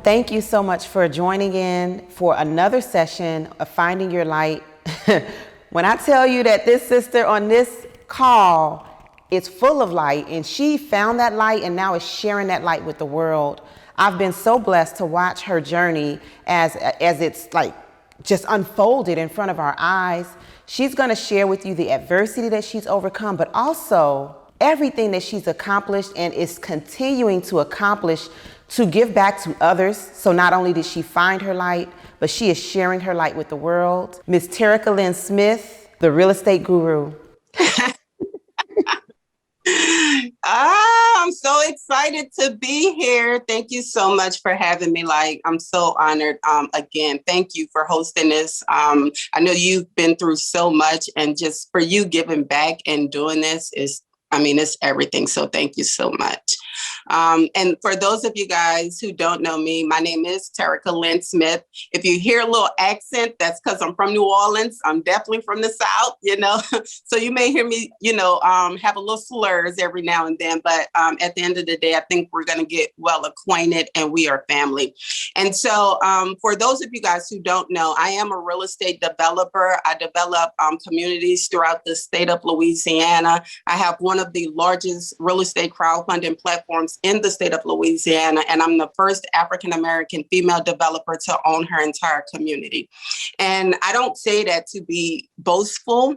Thank you so much for joining in for another session of Finding Your Light. When I tell you that this sister on this call is full of light, and she found that light and now is sharing that light with the world, I've been so blessed to watch her journey as it's like just unfolded in front of our eyes. She's going to share with you the adversity that she's overcome, but also everything that she's accomplished and is continuing to accomplish to give back to others. So not only did she find her light, but she is sharing her light with the world. Miss Terrica Lynn Smith, the real estate guru. I'm so excited to be here. Thank you so much for having me. Like, I'm so honored. Again, thank you for hosting this. I know you've been through so much, and just for you giving back and doing this it's everything. So thank you so much. And for those of you guys who don't know me, my name is Terrica Lynn Smith. If you hear a little accent, that's because I'm from New Orleans. I'm definitely from the South, So you may hear me, have a little slurs every now and then. But at the end of the day, I think we're going to get well acquainted, and we are family. And so for those of you guys who don't know, I am a real estate developer. I develop communities throughout the state of Louisiana. I have one of the largest real estate crowdfunding platforms in the state of Louisiana, and I'm the first African-American female developer to own her entire community. And I don't say that to be boastful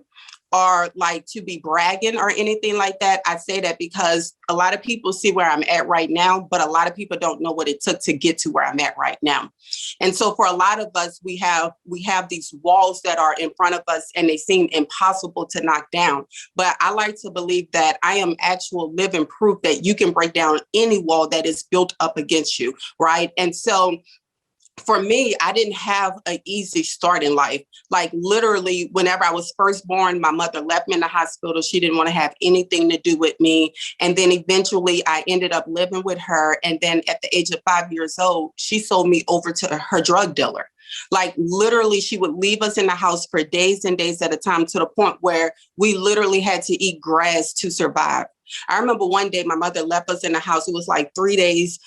or like to be bragging or anything like that. I say that because a lot of people see where I'm at right now, but a lot of people don't know what it took to get to where I'm at right now. And so for a lot of us, we have these walls that are in front of us, and they seem impossible to knock down. But I like to believe that I am actual living proof that you can break down any wall that is built up against you, right? And so for me, I didn't have an easy start in life. Like literally, whenever I was first born, my mother left me in the hospital. She didn't want to have anything to do with me. And then eventually I ended up living with her. And then at the age of 5 years old, she sold me over to her drug dealer. Like literally, she would leave us in the house for days and days at a time, to the point where we literally had to eat grass to survive. I remember one day my mother left us in the house. It was like 3 days.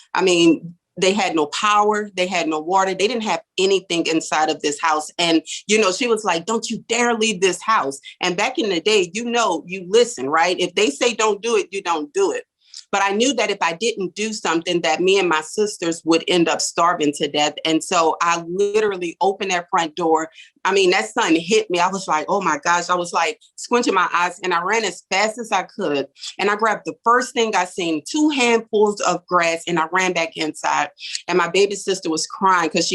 They had no power. They had no water. They didn't have anything inside of this house. And, she was like, don't you dare leave this house. And back in the day, you listen, right? If they say don't do it, you don't do it. But I knew that if I didn't do something, that me and my sisters would end up starving to death. And so I literally opened that front door. That sun hit me. I was like, oh my gosh. I was like squinching my eyes, and I ran as fast as I could. And I grabbed the first thing I seen, 2 handfuls of grass, and I ran back inside. And my baby sister was crying because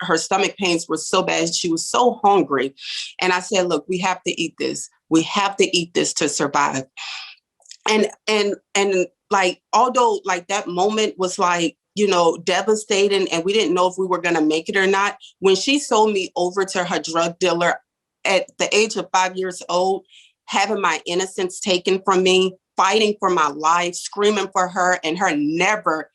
her stomach pains were so bad. She was so hungry. And I said, look, we have to eat this. We have to eat this to survive. And like, although like that moment was like, devastating, and we didn't know if we were going to make it or not, when she sold me over to her drug dealer at the age of 5 years old, having my innocence taken from me, fighting for my life, screaming for her, and her never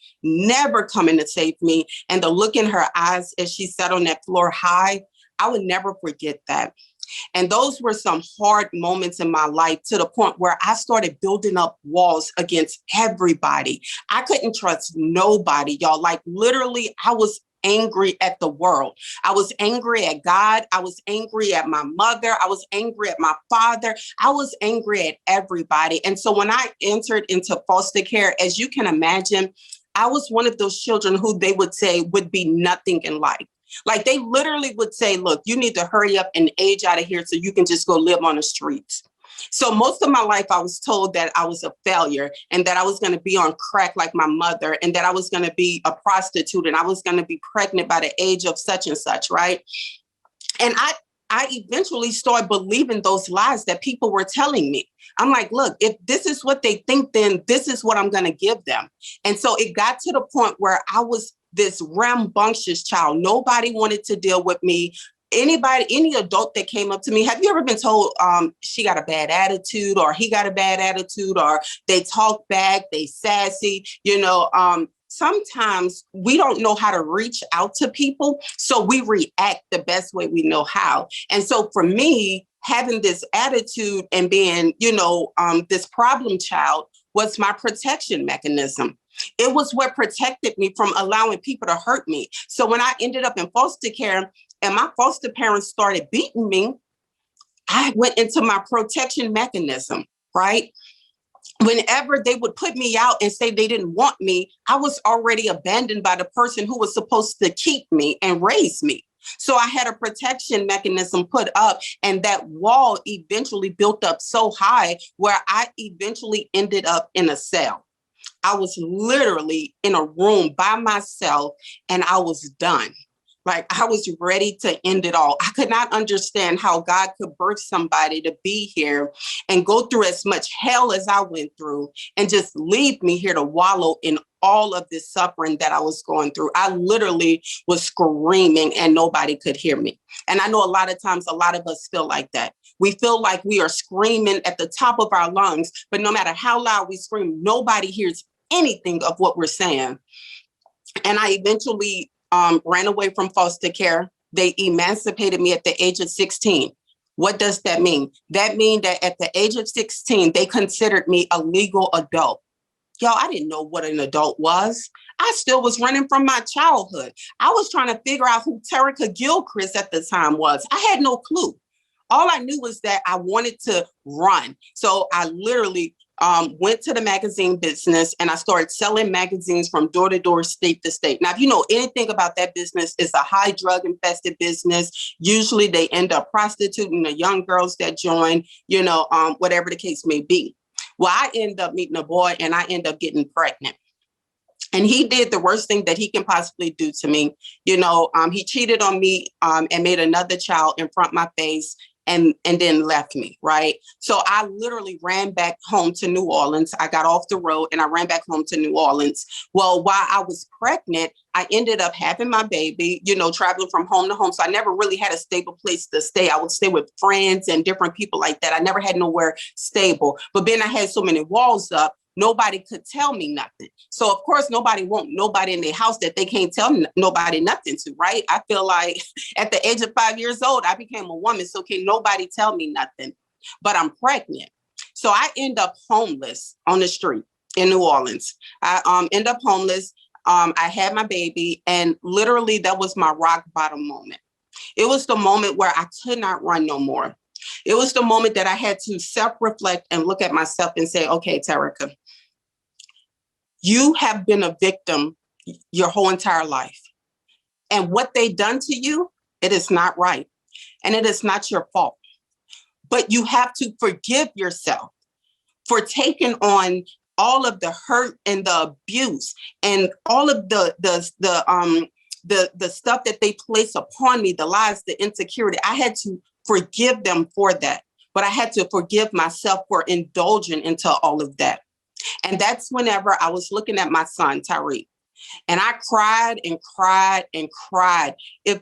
coming to save me. And the look in her eyes as she sat on that floor high, I would never forget that. And those were some hard moments in my life, to the point where I started building up walls against everybody. I couldn't trust nobody, y'all. Like literally, I was angry at the world. I was angry at God. I was angry at my mother. I was angry at my father. I was angry at everybody. And so when I entered into foster care, as you can imagine, I was one of those children who they would say would be nothing in life. Like they literally would say, look, you need to hurry up and age out of here so you can just go live on the streets. So most of my life, I was told that I was a failure, and that I was going to be on crack like my mother, and that I was going to be a prostitute, and I was going to be pregnant by the age of such and such, right? And I eventually started believing those lies that people were telling me. I'm like, look, if this is what they think, then this is what I'm going to give them. And so it got to the point where I was this rambunctious child. Nobody wanted to deal with me. Any adult that came up to me, have you ever been told she got a bad attitude, or he got a bad attitude, or they talk back, they sassy, sometimes we don't know how to reach out to people. So we react the best way we know how. And so for me, having this attitude and being, this problem child was my protection mechanism. It was what protected me from allowing people to hurt me. So when I ended up in foster care and my foster parents started beating me, I went into my protection mechanism, right? Whenever they would put me out and say they didn't want me, I was already abandoned by the person who was supposed to keep me and raise me. So I had a protection mechanism put up, and that wall eventually built up so high where I eventually ended up in a cell. I was literally in a room by myself and I was done. Like I was ready to end it all. I could not understand how God could birth somebody to be here and go through as much hell as I went through and just leave me here to wallow in all of this suffering that I was going through. I literally was screaming and nobody could hear me. And I know a lot of times, a lot of us feel like that. We feel like we are screaming at the top of our lungs, but no matter how loud we scream, nobody hears anything of what we're saying. And I eventually ran away from foster care. They emancipated me at the age of 16. What does that mean? That means that at the age of 16, they considered me a legal adult. Y'all, I didn't know what an adult was. I still was running from my childhood. I was trying to figure out who Terrica Gilchrist at the time was. I had no clue. All I knew was that I wanted to run. So I literally went to the magazine business and I started selling magazines from door to door, state to state. Now, if you know anything about that business, it's a high drug infested business. Usually they end up prostituting the young girls that join, whatever the case may be. Well, I end up meeting a boy and I end up getting pregnant. And he did the worst thing that he can possibly do to me. He cheated on me and made another child in front of my face and then left me, right? So I literally ran back home to New Orleans. I got off the road and I ran back home to New Orleans. Well, while I was pregnant, I ended up having my baby, traveling from home to home. So I never really had a stable place to stay. I would stay with friends and different people like that. I never had nowhere stable. But then I had so many walls up, nobody could tell me nothing. So of course, nobody want nobody in their house that they can't tell nobody nothing to, right? I feel like at the age of 5 years old, I became a woman. So can nobody tell me nothing, but I'm pregnant. So I end up homeless on the street in New Orleans. I end up homeless. I had my baby and literally that was my rock bottom moment. It was the moment where I could not run no more. It was the moment that I had to self-reflect and look at myself and say, okay, Terrica, you have been a victim your whole entire life. And what they done to you, it is not right. And it is not your fault. But you have to forgive yourself for taking on all of the hurt and the abuse and all of the stuff that they place upon me, the lies, the insecurity. I had to forgive them for that. But I had to forgive myself for indulging into all of that. And that's whenever I was looking at my son, Tyreek. And I cried and cried and cried. If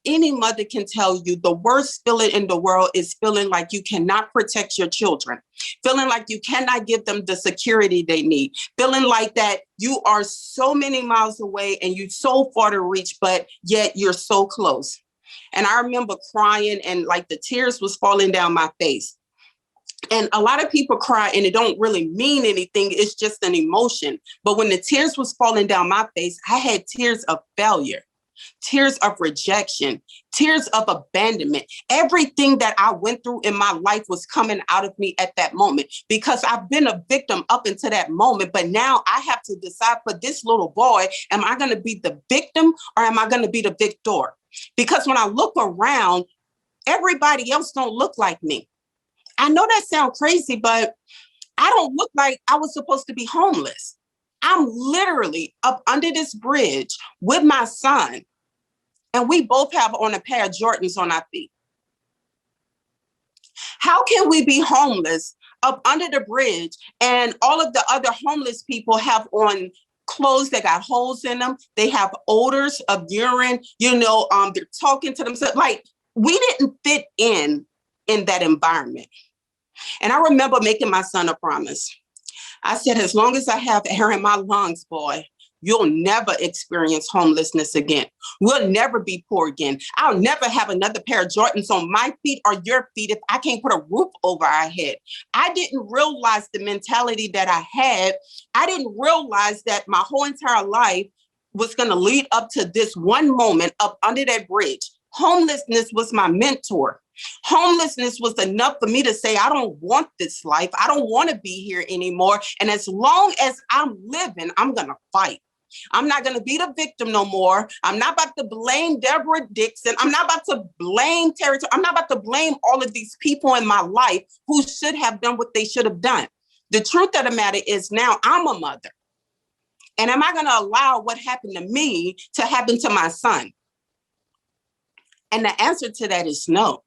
any mother can tell you the worst feeling in the world is feeling like you cannot protect your children, feeling like you cannot give them the security they need, feeling like that you are so many miles away and you're so far to reach, but yet you're so close. And I remember crying and like the tears was falling down my face. And a lot of people cry and it don't really mean anything. It's just an emotion. But when the tears was falling down my face, I had tears of failure, tears of rejection, tears of abandonment. Everything that I went through in my life was coming out of me at that moment because I've been a victim up until that moment. But now I have to decide for this little boy, am I going to be the victim or am I going to be the victor? Because when I look around, everybody else don't look like me. I know that sounds crazy, but I don't look like I was supposed to be homeless. I'm literally up under this bridge with my son, and we both have on a pair of Jordans on our feet. How can we be homeless up under the bridge and all of the other homeless people have on clothes that got holes in them? They have odors of urine, they're talking to themselves. Like we didn't fit in that environment. And I remember making my son a promise. I said, as long as I have air in my lungs, boy, you'll never experience homelessness again. We'll never be poor again. I'll never have another pair of Jordans on my feet or your feet if I can't put a roof over our head. I didn't realize the mentality that I had. I didn't realize that my whole entire life was going to lead up to this one moment up under that bridge. Homelessness was my mentor. Homelessness was enough for me to say, I don't want this life. I don't want to be here anymore. And as long as I'm living, I'm going to fight. I'm not going to be the victim no more. I'm not about to blame Deborah Dixon. I'm not about to blame Terrica. I'm not about to blame all of these people in my life who should have done what they should have done. The truth of the matter is now I'm a mother. And am I going to allow what happened to me to happen to my son? And the answer to that is no.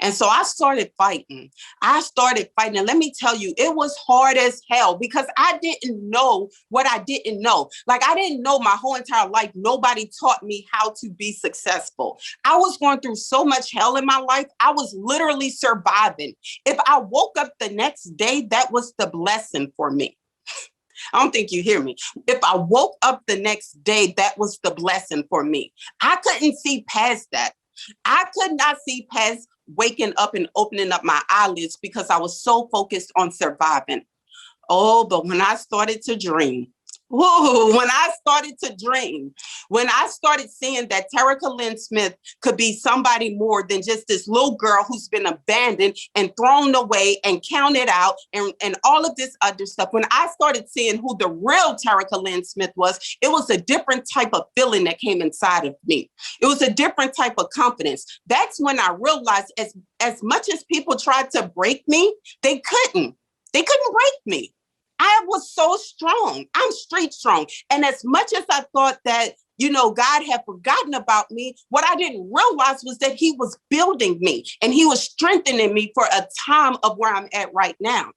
And so I started fighting. And let me tell you, it was hard as hell because I didn't know what I didn't know. Like, I didn't know my whole entire life. Nobody taught me how to be successful. I was going through so much hell in my life. I was literally surviving. If I woke up the next day, that was the blessing for me. I don't think you hear me. If I woke up the next day, that was the blessing for me. I couldn't see past that. I could not see past waking up and opening up my eyelids because I was so focused on surviving. Oh, but when I started to dream, when I started seeing that Terrica Lynn Smith could be somebody more than just this little girl who's been abandoned and thrown away and counted out and all of this other stuff, when I started seeing who the real Terrica Lynn Smith was, it was a different type of feeling that came inside of me. It was a different type of confidence. That's when I realized as much as people tried to break me, they couldn't break me. I was so strong. I'm street strong. And as much as I thought that, God had forgotten about me, what I didn't realize was that he was building me and he was strengthening me for a time of where I'm at right now.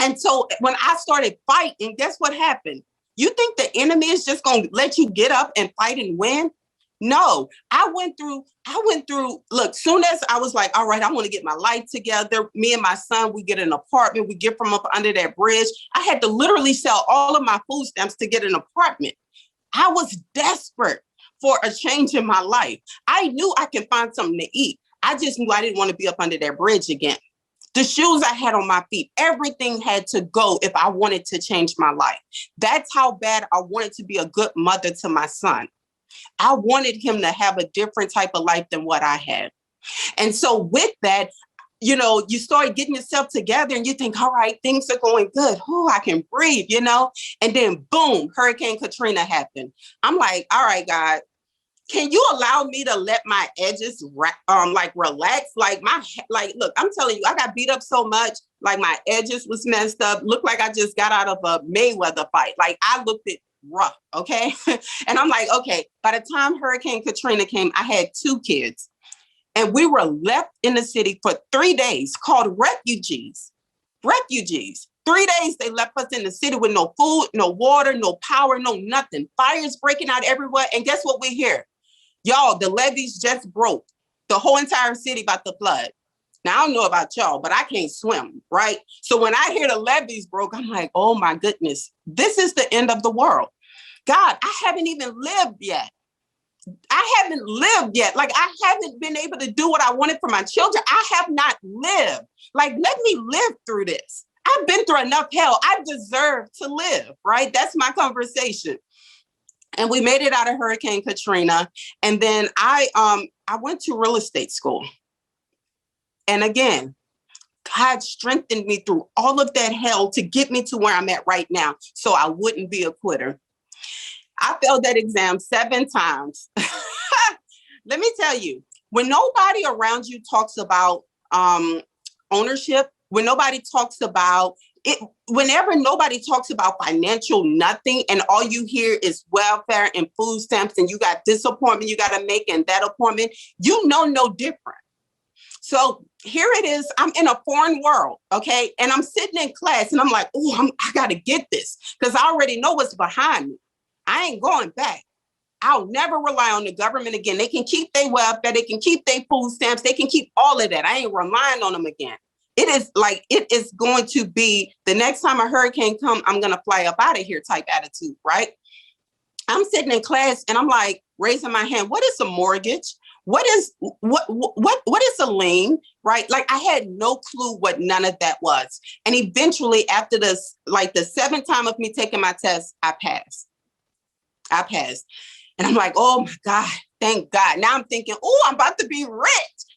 And so when I started fighting, guess what happened? You think the enemy is just going to let you get up and fight and win? No, I went through, look, soon as I was like, all right, I want to get my life together. Me and my son, we get an apartment. We get from up under that bridge. I had to literally sell all of my food stamps to get an apartment. I was desperate for a change in my life. I knew I could find something to eat. I just knew I didn't want to be up under that bridge again. The shoes I had on my feet, everything had to go if I wanted to change my life. That's how bad I wanted to be a good mother to my son. I wanted him to have a different type of life than what I had. And so with that, you start getting yourself together and you think, all right, things are going good. Oh, I can breathe, and then boom, Hurricane Katrina happened. I'm like, all right, God, can you allow me to let my edges relax? Look, I'm telling you, I got beat up so much. Like my edges was messed up. Looked like I just got out of a Mayweather fight. Like I looked at rough. Okay. And I'm like, okay, by the time Hurricane Katrina came, I had 2 kids and we were left in the city for 3 days called refugees. 3 days they left us in the city with no food, no water, no power, no nothing. Fires breaking out everywhere. And guess what we hear? Y'all, the levees just broke. The whole entire city about to flood. Now, I don't know about y'all, but I can't swim, right? So when I hear the levees broke, I'm like, oh my goodness, this is the end of the world. God, I haven't even lived yet. Like, I haven't been able to do what I wanted for my children. I have not lived. Like, let me live through this. I've been through enough hell. I deserve to live, right? That's my conversation. And we made it out of Hurricane Katrina. And then I went to real estate school. And again, God strengthened me through all of that hell to get me to where I'm at right now so I wouldn't be a quitter. I failed that exam 7 times. Let me tell you, when nobody around you talks about ownership, when nobody talks about it, whenever nobody talks about financial nothing and all you hear is welfare and food stamps and you got this appointment you got to make and that appointment, no different. So here it is. I'm in a foreign world, okay? And I'm sitting in class and I'm like, oh, I got to get this because I already know what's behind me. I ain't going back. I'll never rely on the government again. They can keep their welfare. They can keep their food stamps. They can keep all of that. I ain't relying on them again. It is going to be the next time a hurricane comes, I'm going to fly up out of here type attitude, right? I'm sitting in class and I'm like raising my hand. What is a mortgage? What is a lien? Right? Like I had no clue what none of that was. And eventually after this, like the seventh time of me taking my test, I passed. I passed. And I'm like, oh my God, thank God. Now I'm thinking, oh, I'm about to be rich.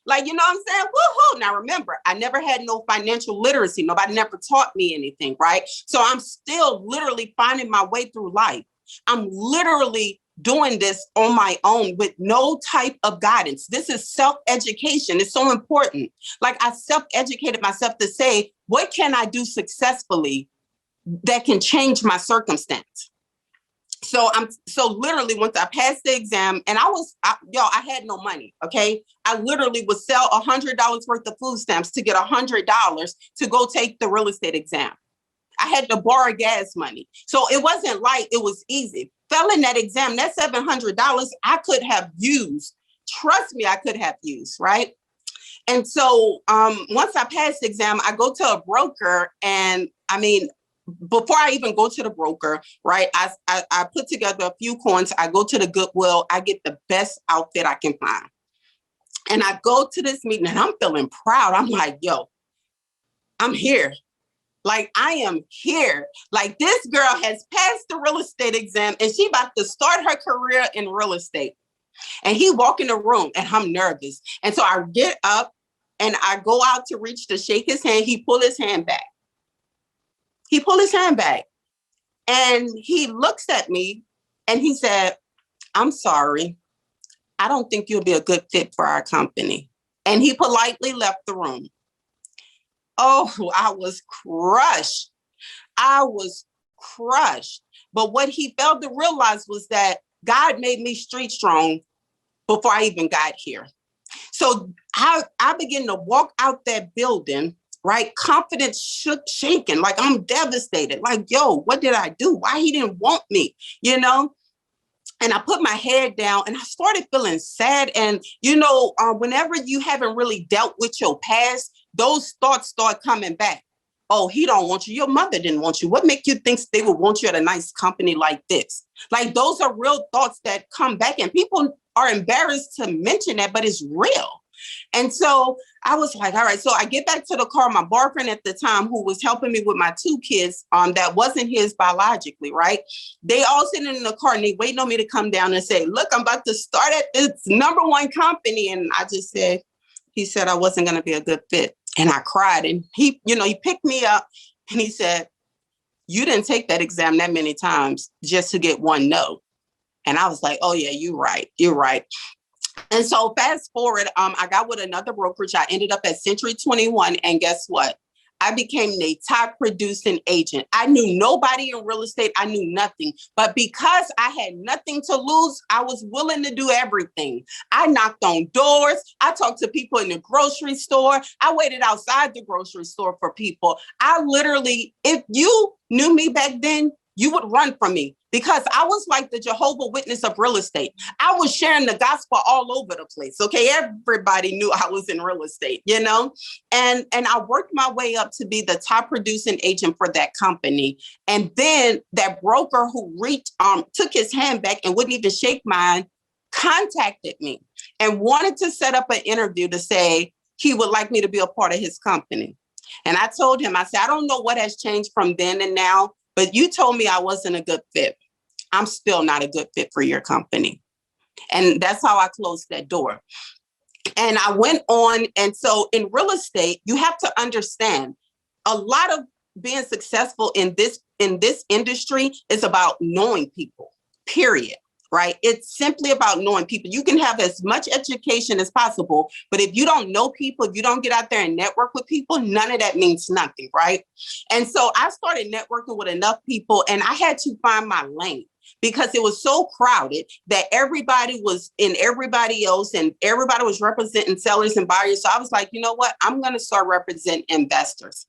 Like, you know what I'm saying? Woohoo. Now remember, I never had no financial literacy. Nobody never taught me anything, right? So I'm still literally finding my way through life. I'm literally doing this on my own with no type of guidance. This is self-education. It's so important. Like I self-educated myself to say, what can I do successfully that can change my circumstance? So literally once I passed the exam and I had no money. Okay. I literally would sell $100 worth of food stamps to get $100 to go take the real estate exam. I had to borrow gas money. So it wasn't like it was easy. Failing that exam, that $700 I could have used. Trust me, I could have used, right? And so once I passed the exam, I go to a broker and I mean, before I even go to the broker, right, I put together a few coins. I go to the Goodwill. I get the best outfit I can find. And I go to this meeting and I'm feeling proud. I'm like, yo, I'm here. Like, I am here. Like, this girl has passed the real estate exam and she about to start her career in real estate. And he walk in the room and I'm nervous. And so I get up and I go out to reach to shake his hand. He pulled his hand back. He pulled his hand back and he looks at me and he said, I'm sorry. I don't think you'll be a good fit for our company. And he politely left the room. Oh, I was crushed. I was crushed. But what he failed to realize was that God made me street strong before I even got here. So I began to walk out that building, right? Confidence shaking, like I'm devastated. Like, yo, what did I do? Why he didn't want me, you know? And I put my head down and I started feeling sad. And, whenever you haven't really dealt with your past, those thoughts start coming back. Oh, he don't want you. Your mother didn't want you. What make you think they would want you at a nice company like this? Like, those are real thoughts that come back and people are embarrassed to mention that, but it's real. And so I was like, all right. So I get back to the car. My boyfriend at the time, who was helping me with my two kids, that wasn't his biologically, right? They all sitting in the car and they waiting on me to come down and say, look, I'm about to start at this #1 company. And I just said, he said I wasn't going to be a good fit. And I cried. And he picked me up and he said, you didn't take that exam that many times just to get one no. And I was like, oh yeah, you're right. You're right. And so fast forward, I got with another brokerage. I ended up at Century 21. And guess what? I became the top producing agent. I knew nobody in real estate. I knew nothing. But because I had nothing to lose, I was willing to do everything. I knocked on doors. I talked to people in the grocery store. I waited outside the grocery store for people. I literally, if you knew me back then, you would run from me because I was like the Jehovah's Witness of real estate. I was sharing the gospel all over the place. Okay. Everybody knew I was in real estate, and I worked my way up to be the top producing agent for that company. And then that broker who took his hand back and wouldn't even shake mine, contacted me and wanted to set up an interview to say he would like me to be a part of his company. And I told him, I said, I don't know what has changed from then and now, but you told me I wasn't a good fit. I'm still not a good fit for your company. And that's how I closed that door. And I went on. And so in real estate, you have to understand a lot of being successful in this industry is about knowing people, period. Right? It's simply about knowing people. You can have as much education as possible, but if you don't know people, if you don't get out there and network with people, none of that means nothing, right? And so I started networking with enough people and I had to find my lane because it was so crowded that everybody was in everybody else and everybody was representing sellers and buyers. So I was like, you know what? I'm going to start representing investors.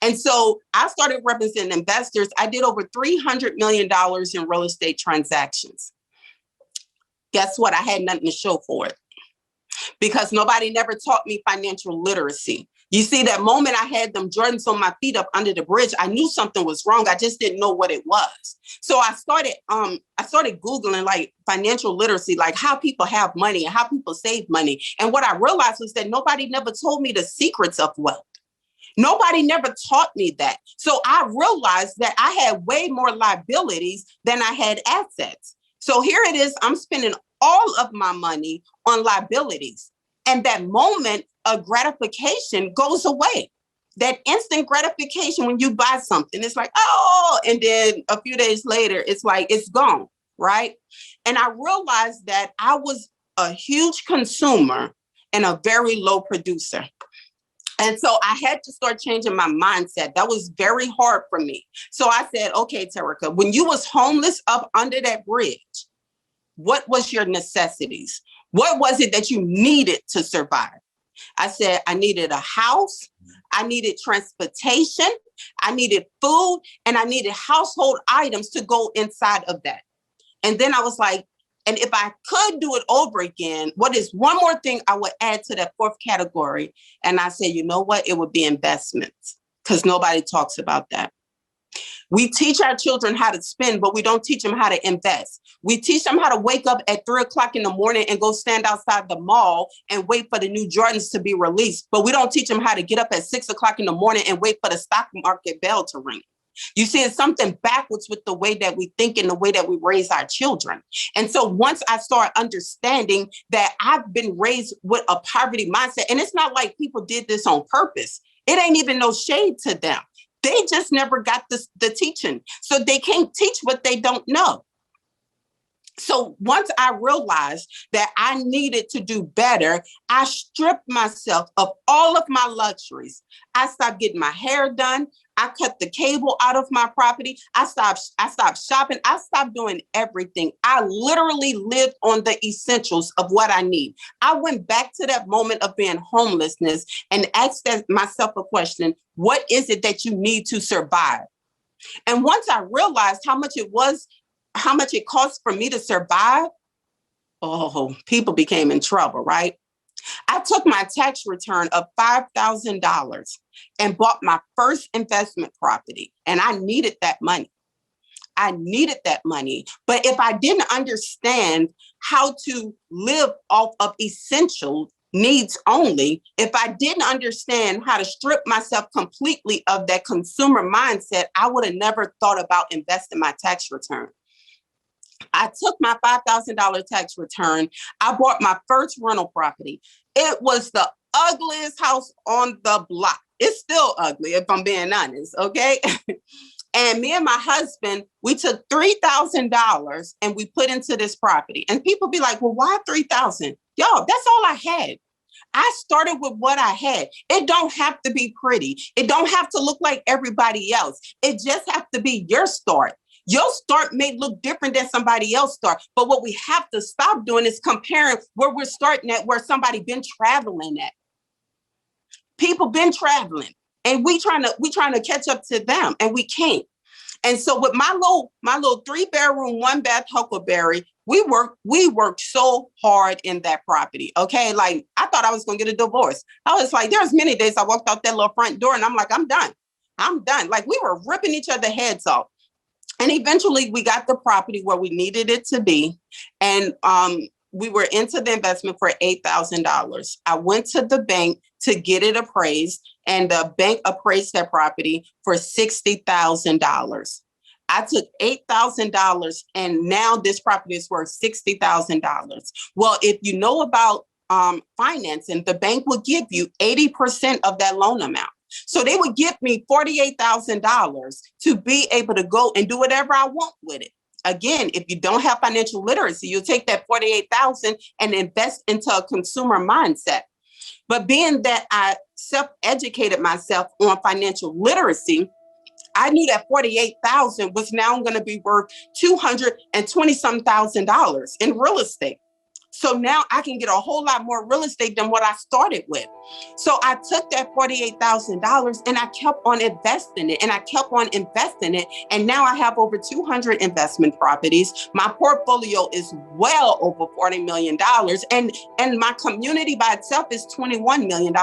And so I started representing investors. I did over $300 million in real estate transactions. Guess what? I had nothing to show for it because nobody never taught me financial literacy. You see, that moment I had them Jordans on my feet up under the bridge, I knew something was wrong. I just didn't know what it was. So I started Googling like financial literacy, like how people have money and how people save money. And what I realized was that nobody never told me the secrets of wealth. Nobody never taught me that. So I realized that I had way more liabilities than I had assets. So here it is, I'm spending all of my money on liabilities. And that moment of gratification goes away. That instant gratification when you buy something, it's like, oh, and then a few days later, it's like, it's gone, right? And I realized that I was a huge consumer and a very low producer. And so I had to start changing my mindset. That was very hard for me. So I said, okay, Terrica, when you was homeless up under that bridge, what was your necessities? What was it that you needed to survive? I said, I needed a house. I needed transportation. I needed food, and I needed household items to go inside of that. And then I was like, and if I could do it over again, what is one more thing I would add to that fourth category? And I said, you know what? It would be investments, because nobody talks about that. We teach our children how to spend, but we don't teach them how to invest. We teach them how to wake up at 3:00 in the morning and go stand outside the mall and wait for the new Jordans to be released. But we don't teach them how to get up at 6:00 in the morning and wait for the stock market bell to ring. You see, it's something backwards with the way that we think and the way that we raise our children. And so once I start understanding that I've been raised with a poverty mindset, and it's not like people did this on purpose. It ain't even no shade to them. They just never got the teaching. So they can't teach what they don't know. So once I realized that I needed to do better, I stripped myself of all of my luxuries. I stopped getting my hair done. I cut the cable out of my property. I stopped shopping. I stopped doing everything. I literally lived on the essentials of what I need. I went back to that moment of being homelessness and asked myself a question: what is it that you need to survive? And once I realized how much it cost for me to survive, oh, people became in trouble, right? I took my tax return of $5,000 and bought my first investment property, and I needed that money. But if I didn't understand how to live off of essential needs only, if I didn't understand how to strip myself completely of that consumer mindset, I would have never thought about investing my tax return. I took my $5,000 tax return. I bought my first rental property. It was the ugliest house on the block. It's still ugly, if I'm being honest, okay? And me and my husband, we took $3,000 and we put into this property. And people be like, well, why $3,000? Yo, that's all I had. I started with what I had. It don't have to be pretty. It don't have to look like everybody else. It just have to be your start. Your start may look different than somebody else's start, but what we have to stop doing is comparing where we're starting at, where somebody been traveling at. People been traveling, and we trying to catch up to them, and we can't. And so with my little 3-bedroom, 1-bath Huckleberry, we worked so hard in that property. Okay, like I thought I was gonna get a divorce. I was like, there's many days I walked out that little front door, and I'm like, I'm done. Like we were ripping each other's heads off. And eventually we got the property where we needed it to be. And we were into the investment for $8,000. I went to the bank to get it appraised, and the bank appraised that property for $60,000. I took $8,000, and now this property is worth $60,000. Well, if you know about financing, the bank will give you 80% of that loan amount. So they would give me $48,000 to be able to go and do whatever I want with it. Again, if you don't have financial literacy, you'll take that $48,000 and invest into a consumer mindset. But being that I self-educated myself on financial literacy, I knew that $48,000 was now going to be worth $220,000 in real estate. So now I can get a whole lot more real estate than what I started with. So I took that $48,000 and I kept on investing it, And now I have over 200 investment properties. My portfolio is well over $40 million. And my community by itself is $21 million.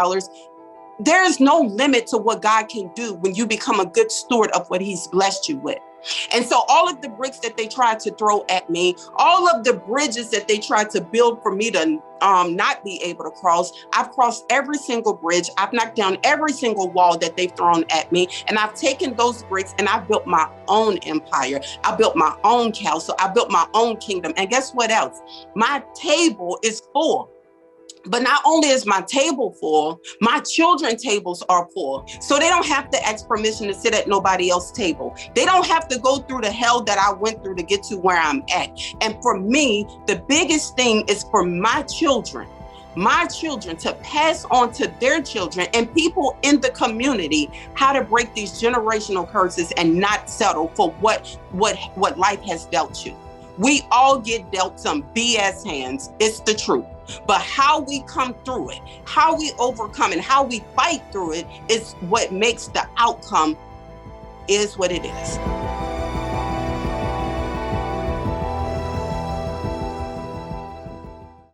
there is no limit to what God can do when you become a good steward of what he's blessed you with. And so all of the bricks that they tried to throw at me, all of the bridges that they tried to build for me to not be able to cross, I've crossed every single bridge. I've knocked down every single wall that they've thrown at me. And I've taken those bricks and I've built my own empire. I built my own castle. I built my own kingdom. And guess what else? My table is full. But not only is my table full, my children's tables are full. So they don't have to ask permission to sit at nobody else's table. They don't have to go through the hell that I went through to get to where I'm at. And for me, the biggest thing is for my children to pass on to their children and people in the community how to break these generational curses and not settle for what life has dealt you. We all get dealt some BS hands. It's the truth. But how we come through it, how we overcome and how we fight through it is what makes the outcome is what it is.